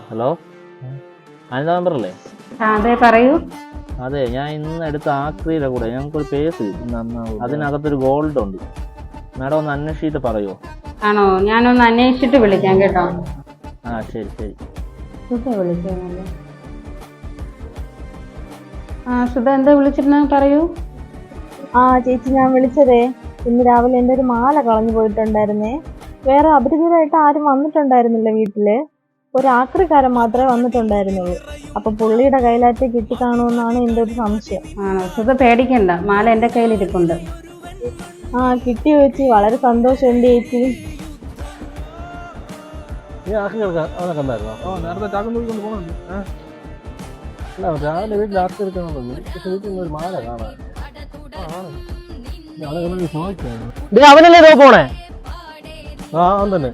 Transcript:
Hello, Anitha മെമ്പറല്ലേ? അതെ പറയൂ. അതെ, ഞാൻ ഇന്ന് എടുത്ത ആക്രിയുടെ കൂടെ ഞങ്ങൾക്കൊരു പേസ് അതിനകത്തൊരു ഗോൾഡ് ഉണ്ട്. മാഡം ഒന്ന് അന്വേഷിച്ചിട്ട് പറയുമോ? ആണോ, ഞാനൊന്ന് അന്വേഷിച്ചിട്ട് വിളിക്കാം കേട്ടോ. ആ ശരി ശരി. സുധ വിളിച്ചോന്നല്ലേ? സുധ എന്താ വിളിച്ചിരുന്ന പറയൂ. ചേച്ചി, ഞാൻ വിളിച്ചതേ ഇന്ന് രാവിലെ എൻ്റെ ഒരു മാല കളഞ്ഞു പോയിട്ടുണ്ടായിരുന്നേ. വേറെ അപരിചിതരായിട്ട് ആരും വന്നിട്ടുണ്ടായിരുന്നില്ല വീട്ടില്. ഒരു ആക്രിക്കാരൻ മാത്രമേ വന്നിട്ടുണ്ടായിരുന്നുള്ളൂ. അപ്പൊ പുള്ളിയുടെ കയ്യിലായിട്ട് കിട്ടിക്കാണുമെന്നാണ് എൻ്റെ ഒരു സംശയം. ആണോ, സുധ പേടിക്കണ്ട, മാല എൻ്റെ കയ്യിലിരിപ്പുണ്ട്. കിട്ടി ചേച്ചി, വളരെ സന്തോഷമുണ്ട് ചേച്ചി. രാവിലെ വീട്ടിൽ ആക്കി എടുക്കണമെന്ന്, പക്ഷെ വീട്ടിൽ നിന്ന് ഒരു മാല കാണാൻ അവനല്ലേ പോണേ. തന്നെ